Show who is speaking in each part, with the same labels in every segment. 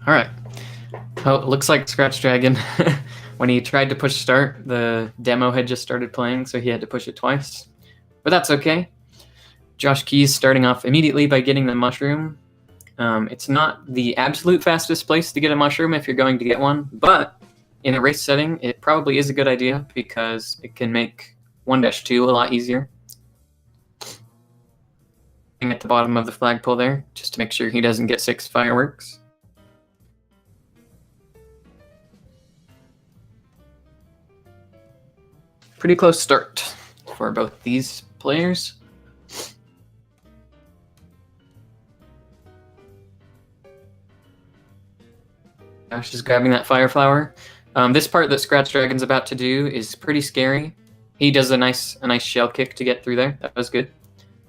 Speaker 1: Alright. Oh, it looks like scratchdragon. When he tried to push start, the demo had just started playing, so he had to push it twice. But that's okay. JoshKeys starting off immediately by getting the mushroom. It's not the absolute fastest place to get a mushroom if you're going to get one, but in a race setting, it probably is a good idea because it can make 1-2 a lot easier. At the bottom of the flagpole there, just to make sure he doesn't get 6 fireworks. Pretty close start for both these players. Josh is grabbing that fire flower. This part that scratchdragon's about to do is pretty scary. He does a nice shell kick to get through there. That was good.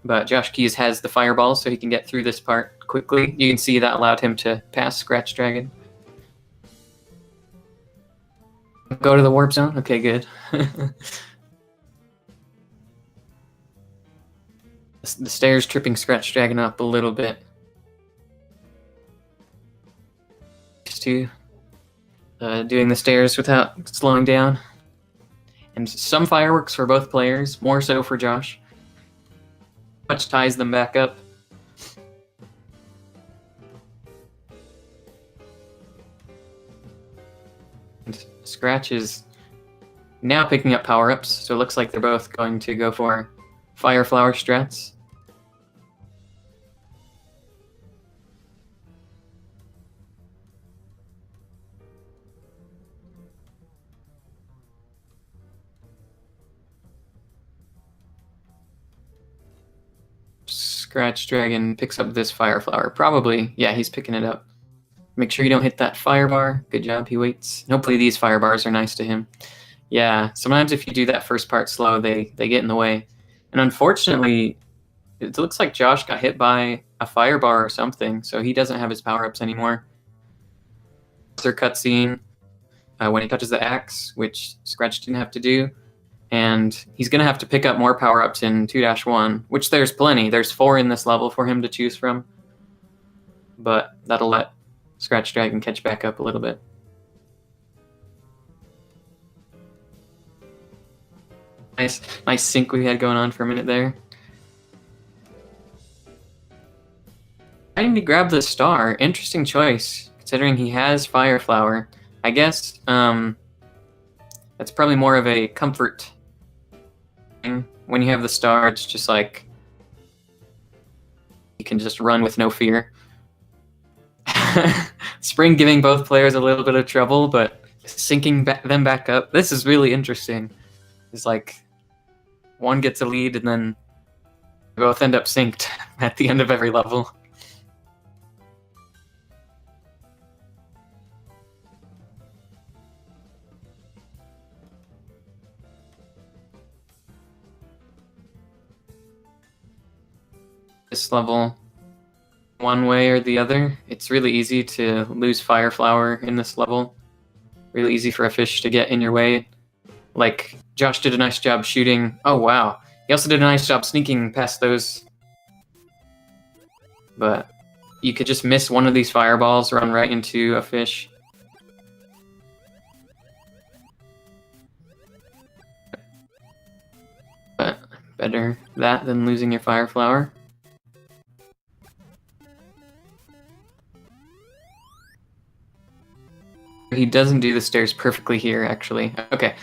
Speaker 1: But JoshKeys has the fireball, so he can get through this part quickly. You can see that allowed him to pass scratchdragon. Go to the warp zone? Okay, good. The stairs tripping scratchdragon up a little bit. Just to doing the stairs without slowing down. And some fireworks for both players, more so for Josh. Much ties them back up. And Scratch is now picking up power-ups, so it looks like they're both going to go for fire flower strats. Scratchdragon picks up this fire flower. Probably, yeah, he's picking it up. Make sure you don't hit that fire bar. Good job, he waits. Hopefully these fire bars are nice to him. Yeah, sometimes if you do that first part slow, they get in the way. And unfortunately, it looks like Josh got hit by a fire bar or something, so he doesn't have his power-ups anymore. Their cutscene when he touches the axe, which Scratch didn't have to do. And he's going to have to pick up more power-ups in 2-1, which there's plenty. There's 4 in this level for him to choose from. But that'll let scratchdragon catch back up a little bit. Nice sync we had going on for a minute there. I need to grab the star. Interesting choice, considering he has fire flower. I guess that's probably more of a comfort. When you have the star, it's just like you can just run with no fear. Spring giving both players a little bit of trouble, but syncing them back up. This is really interesting. It's like one gets a lead and then they both end up synced at the end of every level. This level, one way or the other, it's really easy to lose fire flower in this level. Really easy for a fish to get in your way. Like, Josh did a nice job shooting. Oh, wow. He also did a nice job sneaking past those. But you could just miss one of these fireballs, run right into a fish. But better that than losing your fire flower. He doesn't do the stairs perfectly here, actually. Okay.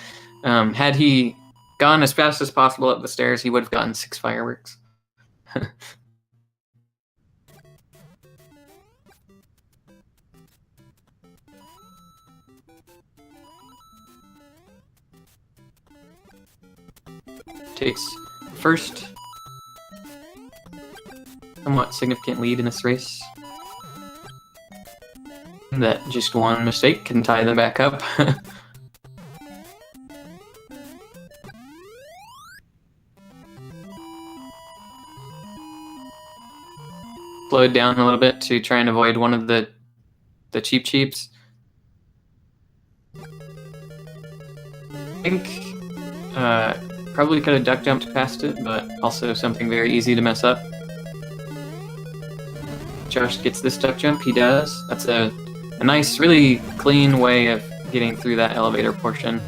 Speaker 1: Had he gone as fast as possible up the stairs, he would have gotten 6 fireworks. Takes first somewhat significant lead in this race. That just one mistake can tie them back up. Slow it down a little bit to try and avoid one of the cheeps. I think probably could have duck jumped past it, but also something very easy to mess up. Josh gets this duck jump. He does. That's a a nice, really clean way of getting through that elevator portion.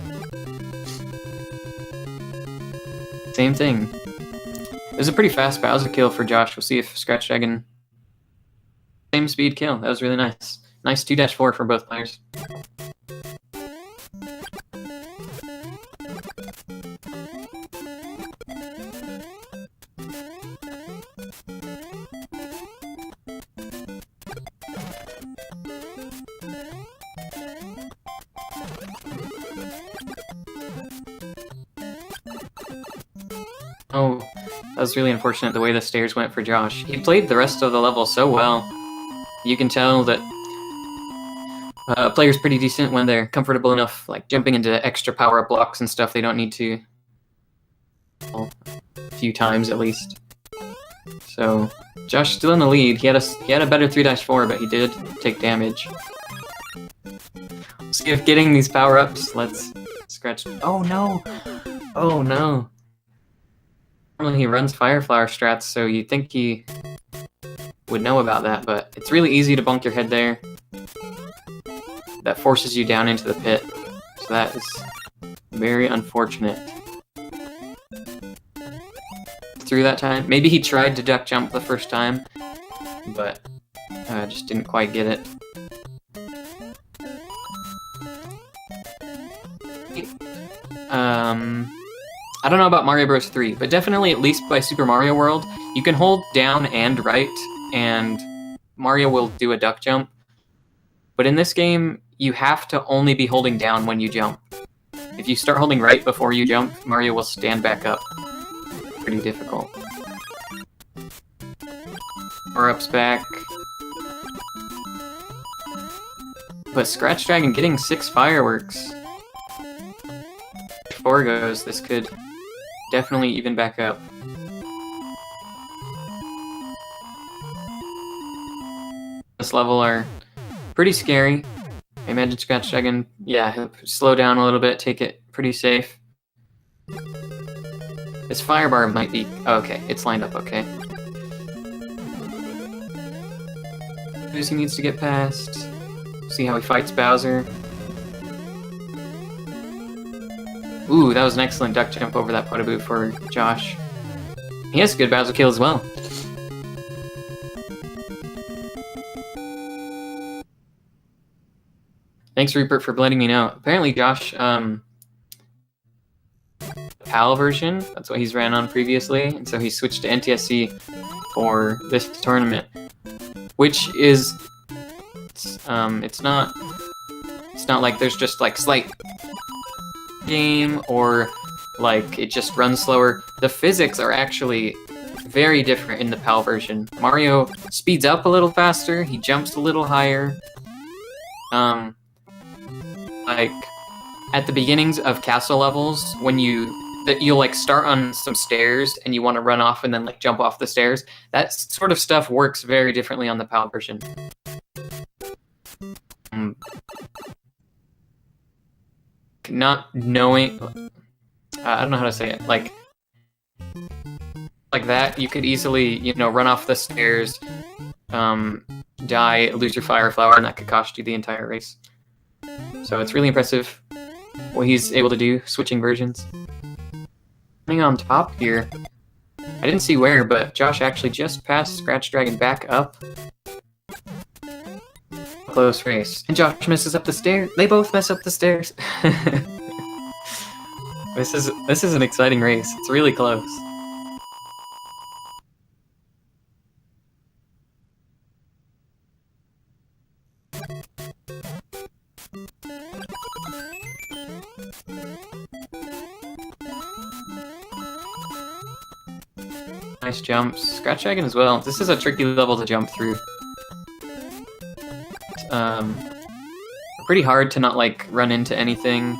Speaker 1: Same thing. It was a pretty fast Bowser kill for Josh. We'll see if scratchdragon... Same speed kill. That was really nice. Nice 2-4 for both players. Oh, that was really unfortunate the way the stairs went for Josh. He played the rest of the level so well. You can tell that a player's pretty decent when they're comfortable enough, like jumping into extra power-up blocks and stuff they don't need to. Well, a few times at least. So, Josh still in the lead. He had a better 3-4, but he did take damage. See if getting these power-ups lets scratch... Oh no! Oh no! Normally he runs Fire Flower strats, so you'd think he would know about that, but it's really easy to bonk your head there. That forces you down into the pit, so that is very unfortunate. Through that time, maybe he tried to duck jump the first time, but just didn't quite get it. I don't know about Mario Bros. 3, but definitely at least by Super Mario World, you can hold down and right, and Mario will do a duck jump. But in this game, you have to only be holding down when you jump. If you start holding right before you jump, Mario will stand back up. Pretty difficult. Power-ups back. But scratchdragon getting 6 fireworks. 4 goes, this could definitely even back up. This level are pretty scary. I imagine scratchdragon, yeah, he'll slow down a little bit, take it pretty safe. This firebar might be... Oh, okay, it's lined up okay. He needs to get past. See how he fights Bowser. Ooh, that was an excellent duck jump over that Potaboo for Josh. He has a good Bowser kill as well. Thanks, Rupert, for letting me know. Apparently, Josh, PAL version, that's what he's ran on previously, and so he switched to NTSC for this tournament. Which is... It's not like there's just, like, slight game or like it just runs slower. The physics are actually very different in the PAL version. Mario speeds up a little faster, he jumps a little higher. Like at the beginnings of castle levels, when you'll like start on some stairs and you want to run off and then like jump off the stairs, that sort of stuff works very differently on the PAL version. Not knowing, I don't know how to say it, like that, you could easily, you know, run off the stairs, die, lose your Fire Flower, and that could cost you the entire race. So it's really impressive what he's able to do, switching versions. Coming on top here, I didn't see where, but Josh actually just passed scratchdragon back up. Close race. And Josh messes up the stairs. They both mess up the stairs. This is an exciting race. It's really close. Nice jumps. Scratchdragon as well. This is a tricky level to jump through. Pretty hard to not like run into anything.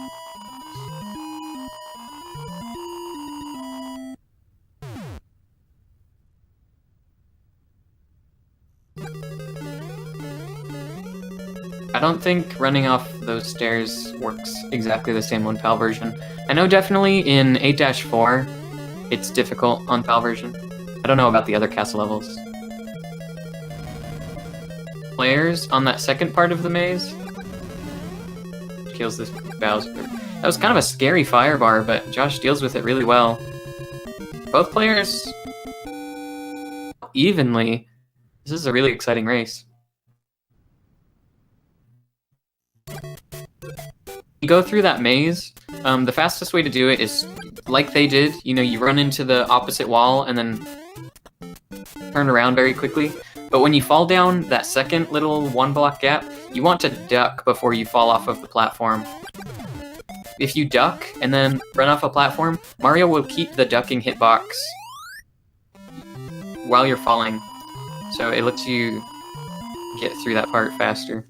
Speaker 1: I don't think running off those stairs works exactly the same on PAL version. I know definitely in 8-4 it's difficult on PAL version. I don't know about the other castle levels. players on that second part of the maze. Kills this Bowser. That was kind of a scary fire bar, but Josh deals with it really well. Both players evenly. This is a really exciting race. You go through that maze. The fastest way to do it is like they did. You know, you run into the opposite wall and then turn around very quickly. But when you fall down that second little 1 block gap, you want to duck before you fall off of the platform. If you duck and then run off a platform, Mario will keep the ducking hitbox while you're falling. So it lets you get through that part faster.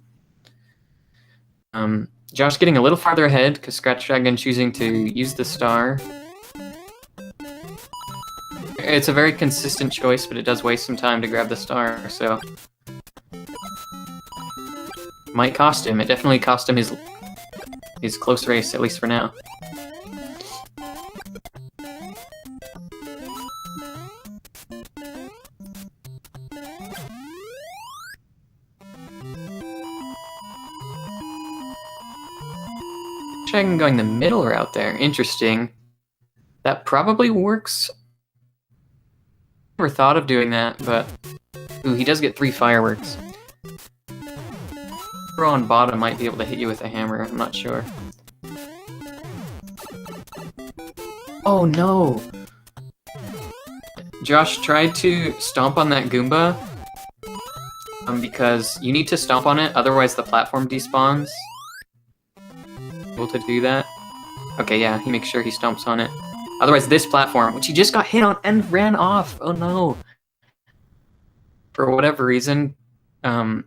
Speaker 1: Josh getting a little farther ahead because scratchdragon choosing to use the star. It's a very consistent choice, but it does waste some time to grab the star, so might cost him. It definitely cost him his close race, at least for now. Dragon going the middle route there. Interesting. That probably works. Never thought of doing that, but ooh, he does get 3 fireworks. Throw on bottom might be able to hit you with a hammer. I'm not sure. Oh no! Josh tried to stomp on that Goomba because you need to stomp on it, otherwise the platform despawns. Able to do that. Okay, yeah, he makes sure he stomps on it. Otherwise this platform, which he just got hit on and ran off. Oh no. For whatever reason, I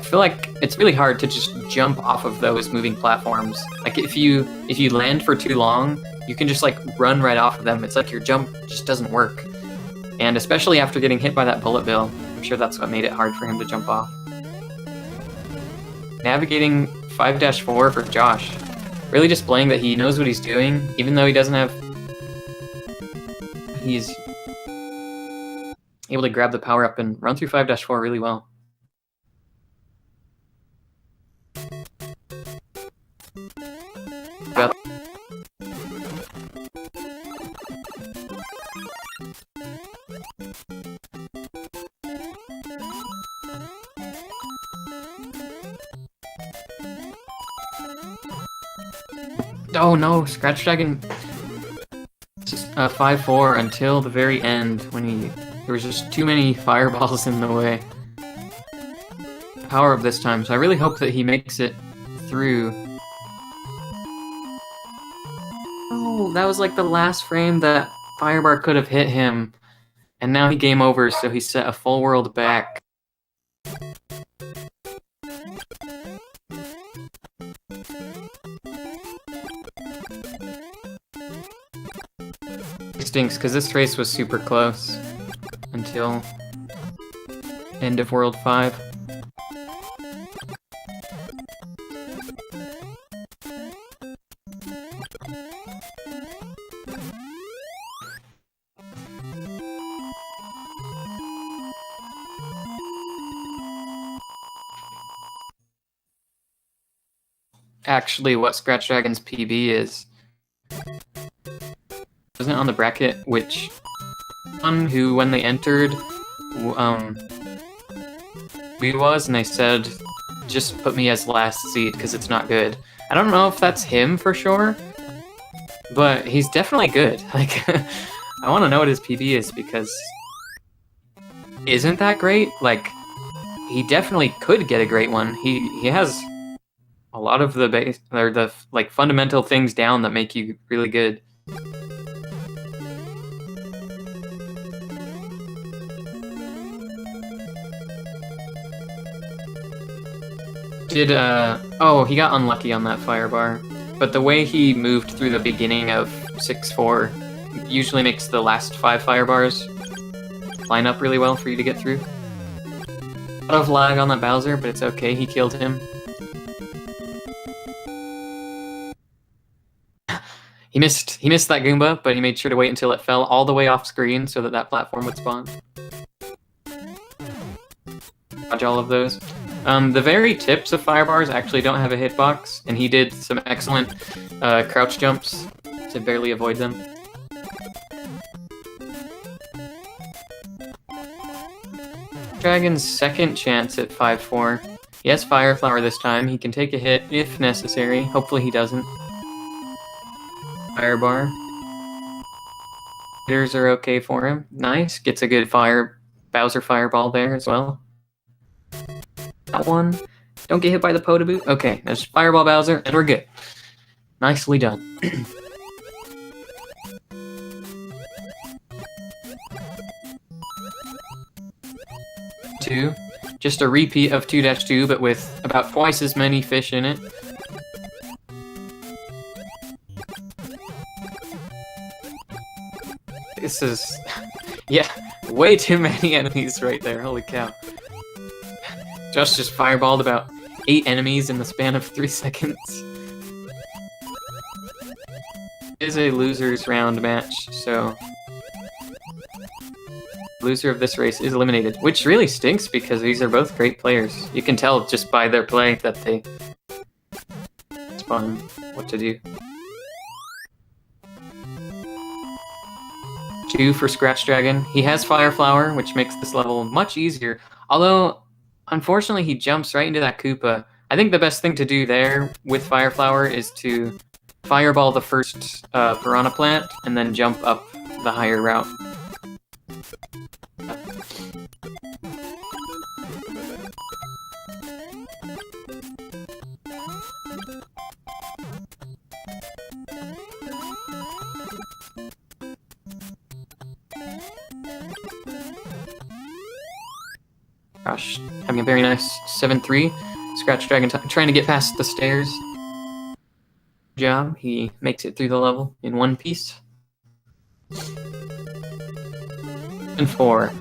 Speaker 1: feel like it's really hard to just jump off of those moving platforms. Like if you land for too long, you can just like run right off of them. It's like your jump just doesn't work. And especially after getting hit by that bullet bill, I'm sure that's what made it hard for him to jump off. Navigating 5-4 for Josh. Really displaying that he knows what he's doing, even though he doesn't have... He's able to grab the power up and run through 5-4 really well. Oh no, scratchdragon 5-4 until the very end when there was just too many fireballs in the way. Power up this time, so I really hope that he makes it through. Oh, that was like the last frame that firebar could have hit him, and now he game over, so he set a full world back. Stinks because this race was super close until end of World 5. Actually, what scratchdragon's PB is. Wasn't it on the bracket which one who, when they entered, we was, and they said, just put me as last seed because it's not good. I don't know if that's him for sure, but he's definitely good. Like, I want to know what his PB is because isn't that great? Like, he definitely could get a great one. He has a lot of the base or the like fundamental things down that make you really good. Oh, he got unlucky on that firebar. But the way he moved through the beginning of 6-4 usually makes the last 5 firebars line up really well for you to get through. A lot of lag on that Bowser, but it's okay, he killed him. He missed that Goomba, but he made sure to wait until it fell all the way off screen so that platform would spawn. Dodge all of those. The very tips of fire bars actually don't have a hitbox, and he did some excellent crouch jumps to barely avoid them. Dragon's second chance at 5-4. He has Fire Flower this time. He can take a hit if necessary. Hopefully he doesn't. Fire bar. Hitters are okay for him. Nice. Gets a good Bowser Fireball there as well. That one. Don't get hit by the Potaboot. Okay, there's Fireball Bowser, and we're good. Nicely done. Two. Just a repeat of 2-2, but with about twice as many fish in it. This is... yeah, way too many enemies right there, holy cow. Josh just fireballed about 8 enemies in the span of 3 seconds. It is a loser's round match, so... loser of this race is eliminated, which really stinks because these are both great players. You can tell just by their play that they spawn what to do. 2 for Scratch Dragon. He has Fire Flower, which makes this level much easier. Although, unfortunately, he jumps right into that Koopa. I think the best thing to do there with Fire Flower is to fireball the first Piranha Plant and then jump up the higher route. Gosh, having a very nice 7-3. Scratch Dragon trying to get past the stairs. Good job, he makes it through the level in one piece. And 4.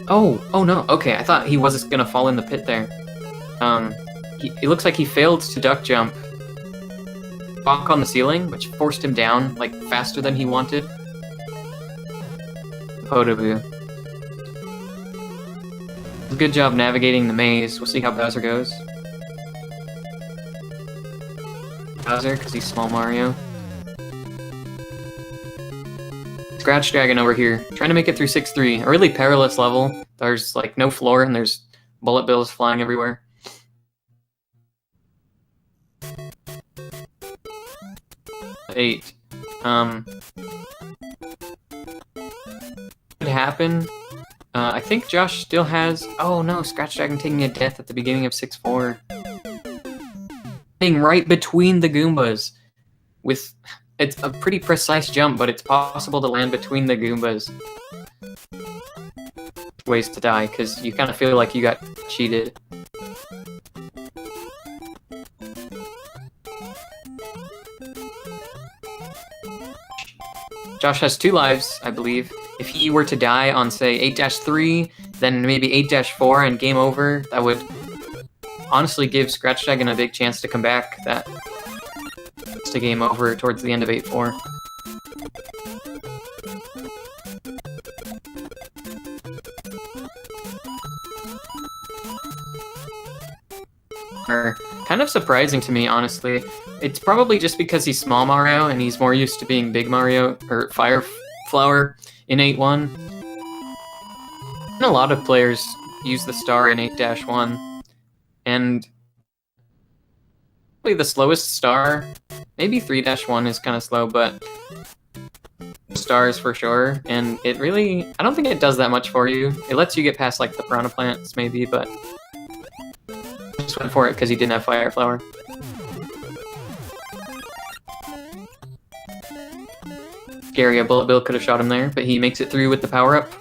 Speaker 1: Oh no, okay, I thought he was gonna fall in the pit there. It looks like he failed to duck jump. Bonk on the ceiling, which forced him down, like, faster than he wanted. Potaboo. Good job navigating the maze. We'll see how Bowser goes. Bowser, because he's small Mario. Scratch Dragon over here, trying to make it through 6-3. A really perilous level. There's, like, no floor, and there's bullet bills flying everywhere. Eight. Could happen. I think Josh still has... oh no, Scratch Dragon taking a death at the beginning of 6-4. Being right between the Goombas. With... it's a pretty precise jump, but it's possible to land between the Goombas. Ways to die, because you kind of feel like you got cheated. Josh has 2 lives, I believe. If he were to die on, say, 8-3, then maybe 8-4 and game over, that would honestly give Scratch Dragon a big chance to come back. That's to game over towards the end of 8-4. Kind of surprising to me, honestly. It's probably just because he's small Mario and he's more used to being big Mario, or Fire Flower in 8-1. And a lot of players use the star in 8-1. And probably the slowest star, maybe 3-1 is kind of slow, but stars for sure. And it really, I don't think it does that much for you. It lets you get past like the Piranha Plants maybe, but I just went for it because he didn't have Fire Flower. Scary, a Bullet Bill could have shot him there, but he makes it through with the power-up,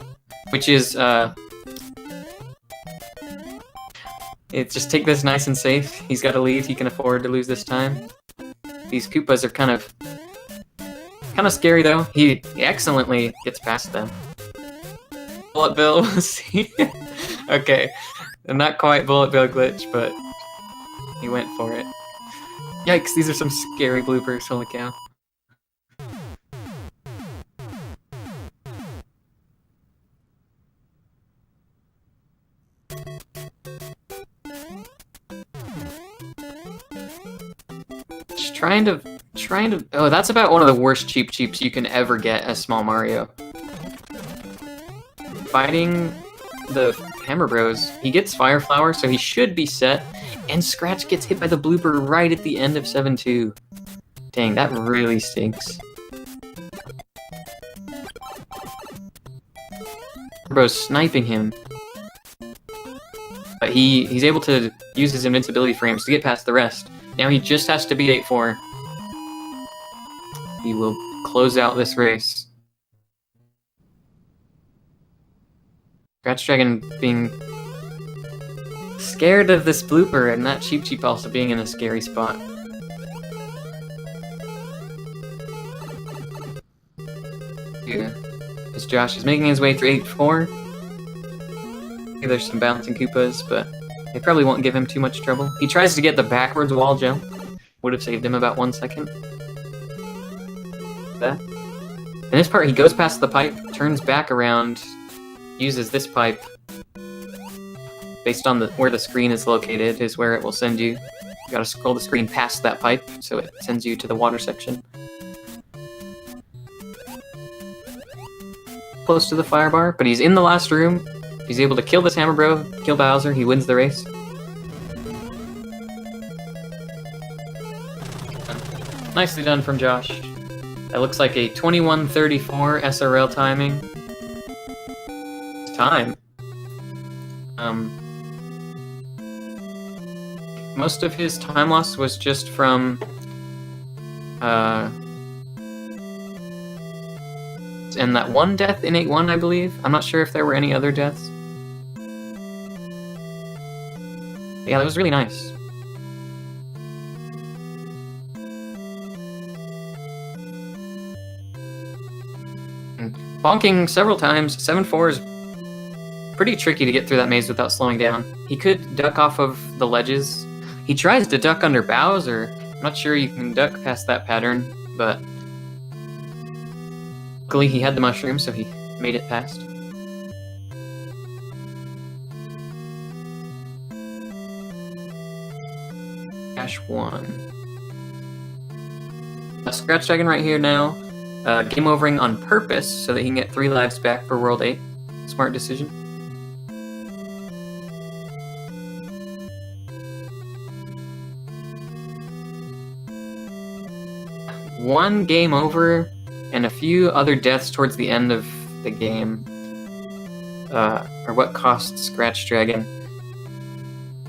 Speaker 1: which is, it's just take this nice and safe. He's got to leave, he can afford to lose this time. These Koopas are kind of scary though. He excellently gets past them. Bullet Bill, we'll see. Okay, not quite Bullet Bill glitch, but he went for it. Yikes, these are some scary bloopers, holy cow. Trying to. Oh, that's about one of the worst cheaps you can ever get as Small Mario. Fighting the Hammer Bros. He gets Fire Flower, so he should be set. And Scratch gets hit by the blooper right at the end of 7-2. Dang, that really stinks. Bro's sniping him. But he's able to use his invincibility frames to get past the rest. Now he just has to beat 8-4. He will close out this race. ScratchDragon being scared of this blooper, and that Cheep also being in a scary spot. Here is Josh. He's making his way through 8-4. There's some bouncing Koopas, but they probably won't give him too much trouble. He tries to get the backwards wall jump. Would have saved him about 1 second. That. In this part, he goes past the pipe, turns back around, uses this pipe. Based on where the screen is located is where it will send you. You gotta scroll the screen past that pipe, so it sends you to the water section. Close to the fire bar, but he's in the last room. He's able to kill this Hammer Bro, kill Bowser, he wins the race. Nicely done from Josh. That looks like a 21:34 SRL timing. Time. Most of his time loss was just from and that one death in 8-1, I believe. I'm not sure if there were any other deaths. Yeah, that was really nice. Bonking several times. 7-4 is pretty tricky to get through that maze without slowing down. He could duck off of the ledges. He tries to duck under Bowser. I'm not sure you can duck past that pattern, but luckily he had the mushroom, so he made it past. Dash 1. ScratchDragon right here now. Game overing on purpose so that he can get 3 lives back for World 8. Smart decision. One game over and a few other deaths towards the end of the game are what cost ScratchDragon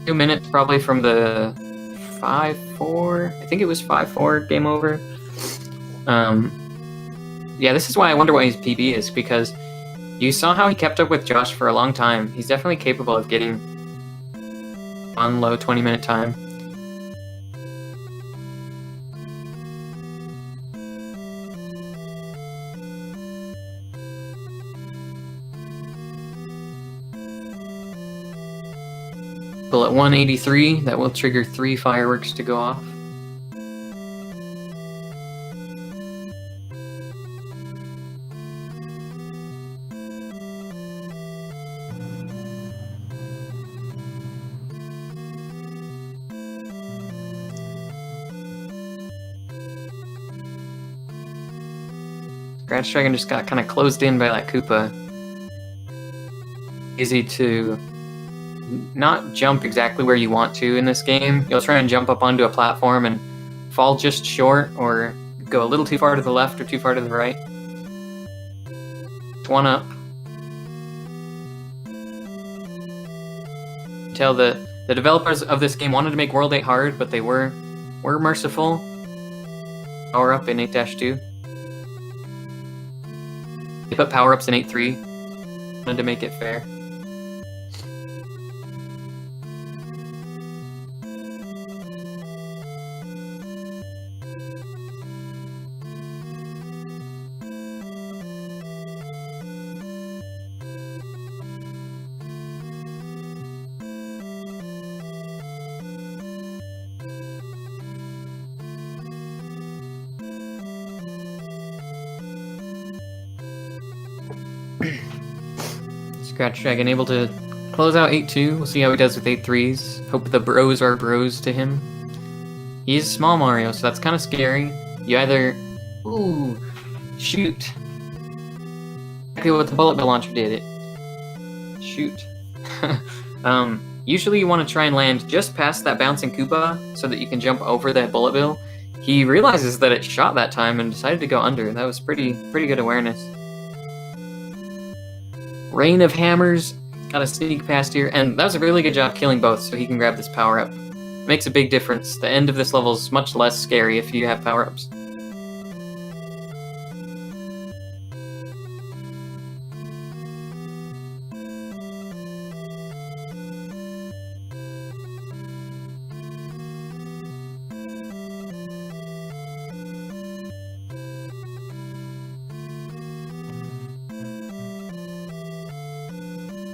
Speaker 1: 2 minutes probably from the 5-4. I think it was 5-4 game over. Yeah, this is why I wonder what his PB is, because you saw how he kept up with Josh for a long time. He's definitely capable of getting on low 20-minute time. Well, at 183, that will trigger 3 fireworks to go off. ScratchDragon just got kind of closed in by that Koopa. Easy to not jump exactly where you want to in this game. You'll try and jump up onto a platform and fall just short, or go a little too far to the left or too far to the right. One up. Tell the developers of this game wanted to make World 8 hard, but they were merciful. Power up in 8-2. They put power-ups in 8-3. Wanted to make it fair. ScratchDragon able to close out 8-2. We'll see how he does with 8-3s. Hope the bros are bros to him. He's small Mario, so that's kind of scary. You either... Ooh, shoot. Exactly what the bullet bill launcher did. Shoot. Usually you want to try and land just past that bouncing Koopa so that you can jump over that bullet bill. He realizes that it shot that time and decided to go under. That was pretty good awareness. Rain of Hammers. Got a sneak past here, and that was a really good job killing both so he can grab this power-up. Makes a big difference. The end of this level is much less scary if you have power-ups.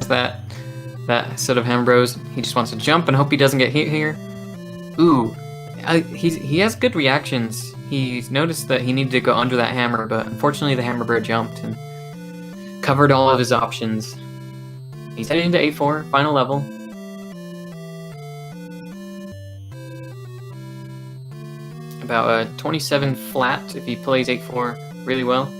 Speaker 1: That set of Ham Bros. He just wants to jump and hope he doesn't get hit here. Ooh, he has good reactions. He's noticed that he needed to go under that hammer, but unfortunately the Hammer Bro jumped and covered all of his options. He's heading into 8-4, final level. About a 27 flat if he plays 8-4 really well.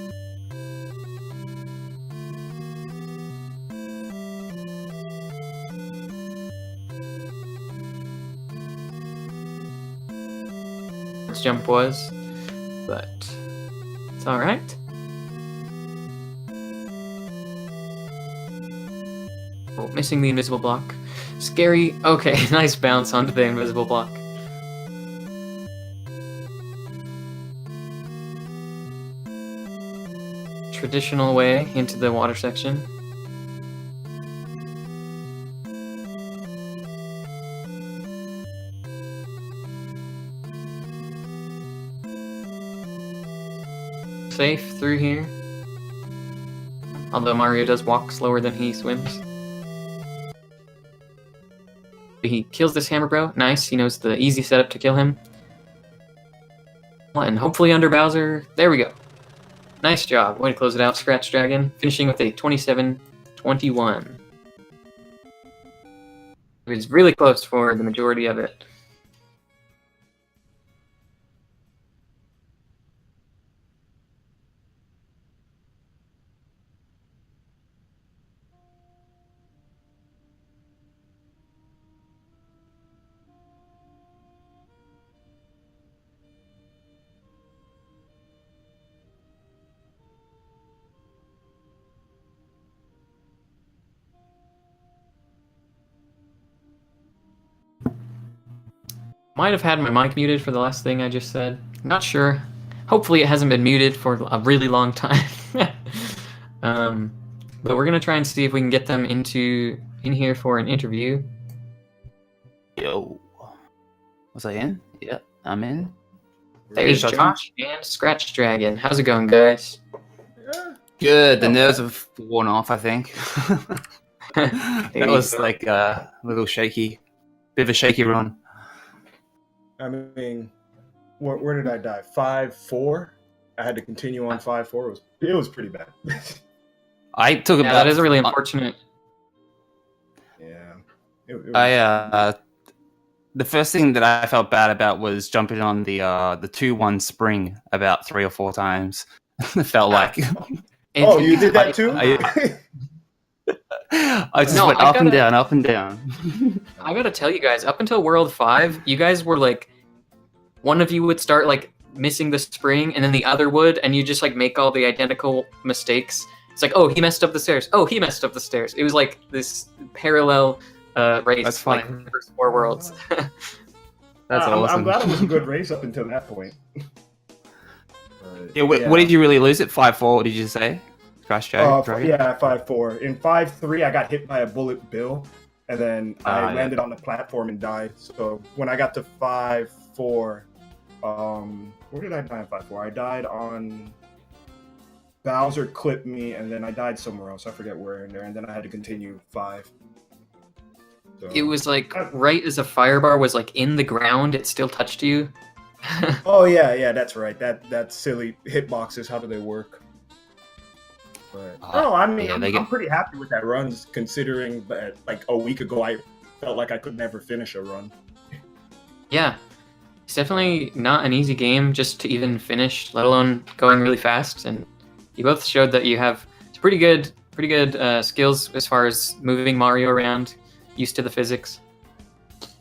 Speaker 1: Jump was, but it's all right. Oh, missing the invisible block. Scary. Okay, nice bounce onto the invisible block. Traditional way into the water section. Safe through here. Although Mario does walk slower than he swims. He kills this Hammer Bro. Nice, he knows the easy setup to kill him. And hopefully under Bowser. There we go. Nice job. Way to close it out, Scratch Dragon. Finishing with a 27-21. It was really close for the majority of it. Might have had my mic muted for the last thing I just said. Not sure. Hopefully it hasn't been muted for a really long time. But we're gonna try and see if we can get them in here for an interview.
Speaker 2: Yo. Was I in? Yeah, I'm in.
Speaker 1: There's Josh and Scratch Dragon. How's it going, guys?
Speaker 2: Good. The nerves have worn off, I think. That was like a little shaky. Bit of a shaky run.
Speaker 3: I mean, where did I die? 5-4. I had to continue on 5-4. It was pretty bad.
Speaker 2: I took about.
Speaker 1: That is really unfortunate.
Speaker 3: Yeah.
Speaker 2: The first thing that I felt bad about was jumping on the 2-1 spring about 3 or 4 times. It felt like.
Speaker 3: Oh, you did that too?
Speaker 2: I just went up and down, up and down.
Speaker 1: I gotta tell you guys, up until World 5, you guys were like, one of you would start like missing the spring, and then the other would, and you just like make all the identical mistakes. It's like, oh, he messed up the stairs. Oh, he messed up the stairs. It was like this parallel race.
Speaker 2: That's funny.
Speaker 1: Like the first 4 worlds.
Speaker 2: That's awesome.
Speaker 3: I'm glad it was a good race up until that point.
Speaker 2: What did you really lose at 5-4? What did you say? Crash Dragon?
Speaker 3: Yeah, 5-4. In 5-3, I got hit by a bullet bill, and then I landed on the platform and died. So when I got to 5-4, where did I die in 5-4? I died on Bowser clipped me, and then I died somewhere else. I forget where in there, and then I had to continue 5. So,
Speaker 1: It was like right as a fire bar was like in the ground, it still touched you.
Speaker 3: Oh yeah, that's right. That silly hitboxes. How do they work? But I mean, I'm pretty happy with that run, considering that like a week ago I felt like I could never finish a run.
Speaker 1: Yeah, It's definitely not an easy game just to even finish, let alone going really fast. And you both showed that you have pretty good skills as far as moving Mario around, used to the physics.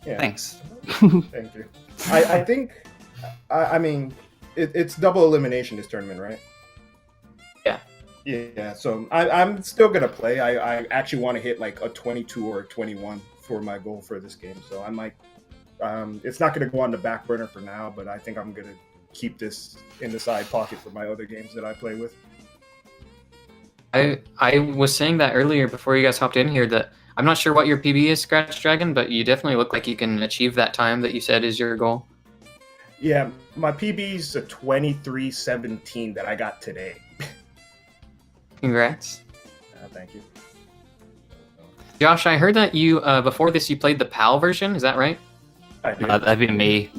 Speaker 3: Yeah.
Speaker 2: Thanks.
Speaker 3: Thank you. I think, I mean, it's double elimination this tournament, right?
Speaker 1: Yeah.
Speaker 3: Yeah, so I'm still going to play. I actually want to hit like a 22 or a 21 for my goal for this game. So I might, it's not going to go on the back burner for now, but I think I'm going to keep this in the side pocket for my other games that I play with.
Speaker 1: I was saying that earlier before you guys hopped in here that I'm not sure what your PB is, Scratch Dragon, but you definitely look like you can achieve that time that you said is your goal.
Speaker 3: Yeah, my PB's a 23:17 that I got today.
Speaker 1: Congrats.
Speaker 3: Thank you.
Speaker 1: Josh, I heard that you, before this, you played the PAL version, is that right?
Speaker 3: I did.
Speaker 2: That'd be me.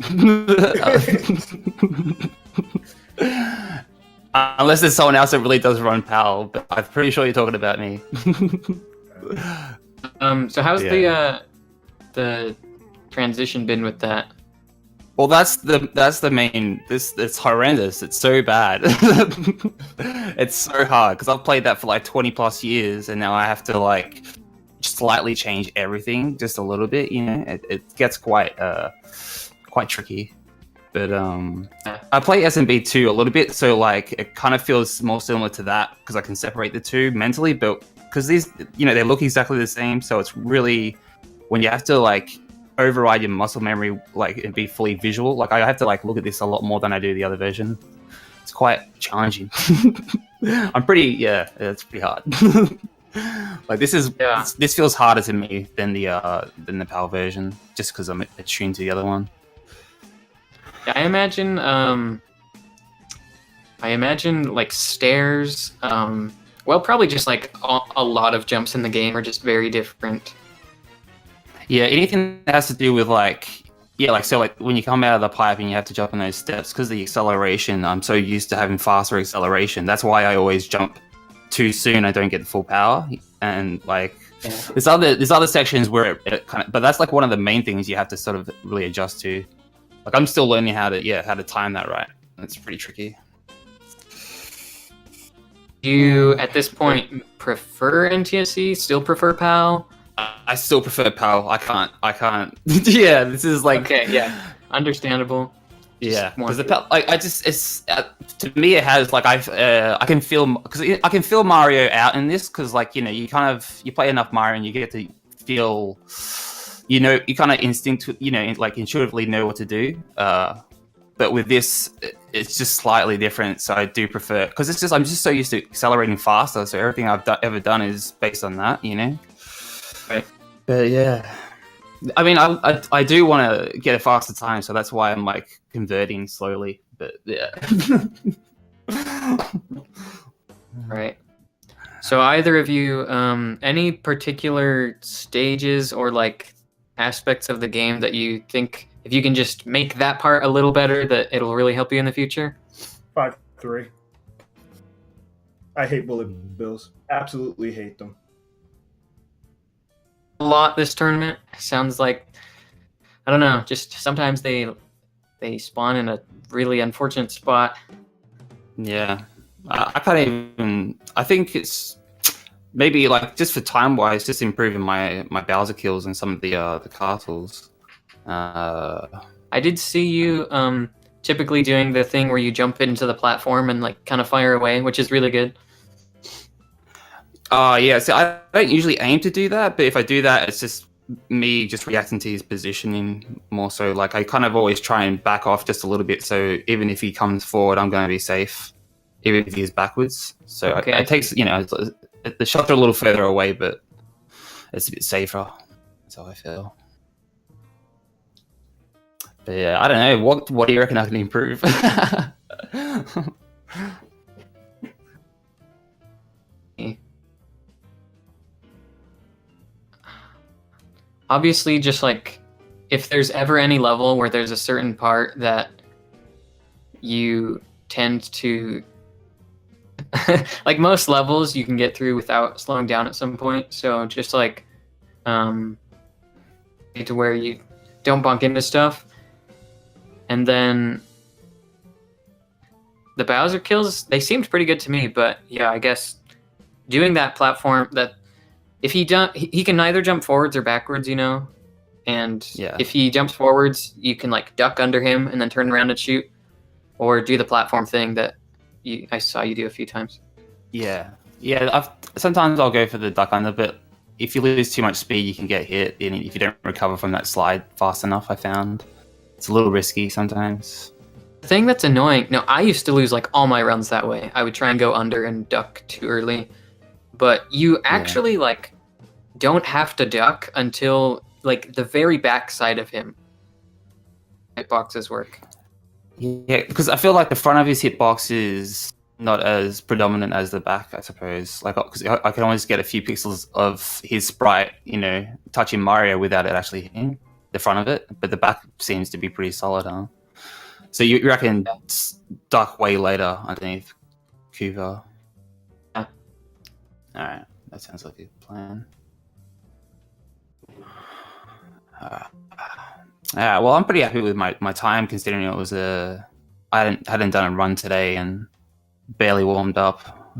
Speaker 2: Unless there's someone else that really does run PAL, but I'm pretty sure you're talking about me.
Speaker 1: So how's the transition been with that?
Speaker 2: Well, that's the main. It's horrendous. It's so bad. It's so hard because I've played that for like 20 plus years, and now I have to like slightly change everything just a little bit. You know, it gets quite tricky. But I play SMB 2 a little bit, so like it kind of feels more similar to that because I can separate the two mentally. But because these, you know, they look exactly the same, so it's really when you have to like override your muscle memory, like and be fully visual. Like I have to like look at this a lot more than I do the other version. It's quite challenging. It's pretty hard. Like this feels harder to me than the PAL version, just because I'm attuned to the other one.
Speaker 1: I imagine like stairs. Well, probably just like a lot of jumps in the game are just very different.
Speaker 2: Yeah, anything that has to do with like when you come out of the pipe and you have to jump on those steps because the acceleration. I'm so used to having faster acceleration. That's why I always jump too soon. I don't get the full power, and like there's other sections where it kind of. But that's like one of the main things you have to sort of really adjust to. Like I'm still learning how to time that right. It's pretty tricky.
Speaker 1: Do you, at this point, prefer NTSC? Still prefer PAL?
Speaker 2: I still prefer PAL. I can't. Yeah, this is like.
Speaker 1: Okay, yeah, understandable.
Speaker 2: Yeah, because the PAL, like it's to me it has like I can feel Mario out in this because like you know you play enough Mario and you get to feel. You know, you kind of intuitively know what to do. But with this, it's just slightly different. So I do prefer because I'm just so used to accelerating faster. So everything I've ever done is based on that, you know.
Speaker 1: Right.
Speaker 2: But yeah, I mean, I do want to get a faster time, so that's why I'm like converting slowly. But yeah.
Speaker 1: Right. So either of you, any particular stages or like aspects of the game that you think if you can just make that part a little better that it'll really help you in the future?
Speaker 3: 5-3. I hate bullet bills. Absolutely hate them.
Speaker 1: A lot this tournament. Sounds like, I don't know, just sometimes they spawn in a really unfortunate spot.
Speaker 2: Yeah. I can't even, I think it's maybe like just for time wise, just improving my Bowser kills and some of the castles.
Speaker 1: I did see you typically doing the thing where you jump into the platform and like kind of fire away, which is really good.
Speaker 2: Yeah, so I don't usually aim to do that, but if I do that, it's just me just reacting to his positioning more so. Like I kind of always try and back off just a little bit, so even if he comes forward, I'm going to be safe, even if he's backwards. So okay, it takes, you know, the shots are a little further away, but it's a bit safer. That's how I feel. But yeah, I don't know. What do you reckon I can improve?
Speaker 1: Obviously, just like if there's ever any level where there's a certain part that you tend to like most levels you can get through without slowing down at some point, so just like to where you don't bump into stuff. And then the Bowser kills, they seemed pretty good to me, but yeah, I guess doing that platform, that if he can neither jump forwards or backwards, you know, and if he jumps forwards, you can like duck under him and then turn around and shoot, or do the platform thing that I saw you do a few times.
Speaker 2: Yeah. Sometimes I'll go for the duck under, but if you lose too much speed, you can get hit, and if you don't recover from that slide fast enough, I found it's a little risky sometimes.
Speaker 1: The thing that's annoying, no, I used to lose like all my runs that way. I would try and go under and duck too early, but you actually like don't have to duck until like the very back side of him. Hitboxes work.
Speaker 2: Yeah, because I feel like the front of his hitbox is not as predominant as the back, I suppose. Like, because I can always get a few pixels of his sprite, you know, touching Mario without it actually hitting the front of it, but the back seems to be pretty solid, huh? So you reckon duck way later underneath Kuva?
Speaker 1: Yeah.
Speaker 2: Alright, that sounds like a plan. Yeah, well, I'm pretty happy with my time, considering it was I hadn't done a run today and barely warmed up.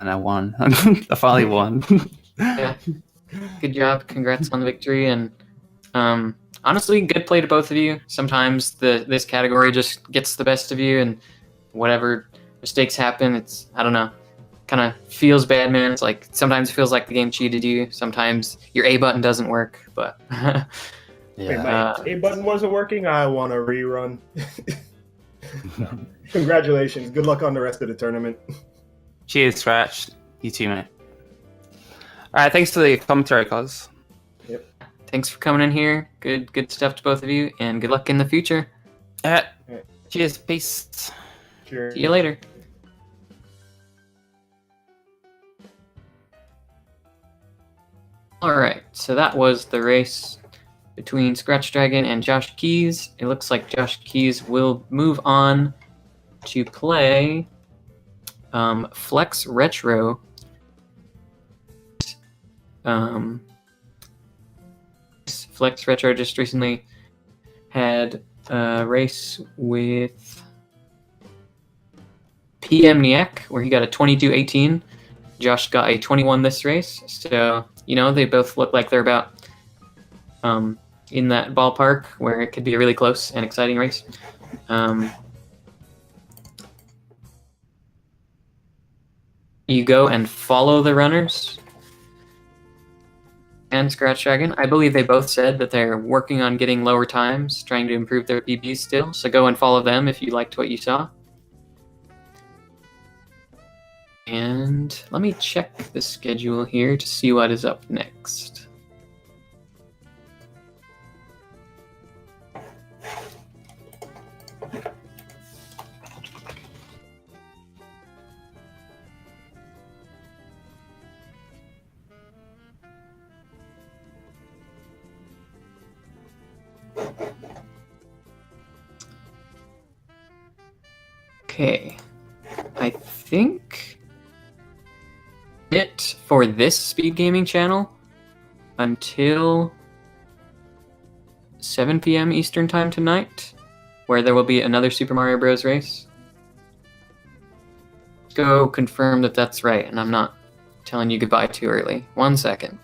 Speaker 2: I won. I finally won.
Speaker 1: Yeah. Good job. Congrats on the victory. And honestly, good play to both of you. Sometimes this category just gets the best of you, and whatever mistakes happen, it's, I don't know, kind of feels bad, man. It's like sometimes it feels like the game cheated you. Sometimes your A button doesn't work, but
Speaker 3: Wait, my A button wasn't working. I want a rerun. Congratulations. Good luck on the rest of the tournament.
Speaker 2: Cheers, Scratch. You too, mate. Alright, thanks for the commentary, Cos.
Speaker 3: Yep.
Speaker 1: Thanks for coming in here. Good stuff to both of you, and good luck in the future.
Speaker 2: Alright. Cheers. Peace.
Speaker 3: Cheers.
Speaker 1: See you later. Alright, so that was the race between scratchdragon and JoshKeys. It looks like JoshKeys will move on to play Flex Retro. Flex Retro just recently had a race with PM Niek, where he got a 22-18. Josh got a 21 this race, so you know they both look like they're about in that ballpark where it could be a really close and exciting race. You go and follow the runners and scratchdragon. I believe they both said that they're working on getting lower times, trying to improve their PBs still, so go and follow them if you liked what you saw. And let me check the schedule here to see what is up next. Okay, I think it for this speed gaming channel until 7 p.m. Eastern time tonight, where there will be another Super Mario Bros. Race. Go confirm that that's right, and I'm not telling you goodbye too early. 1 second.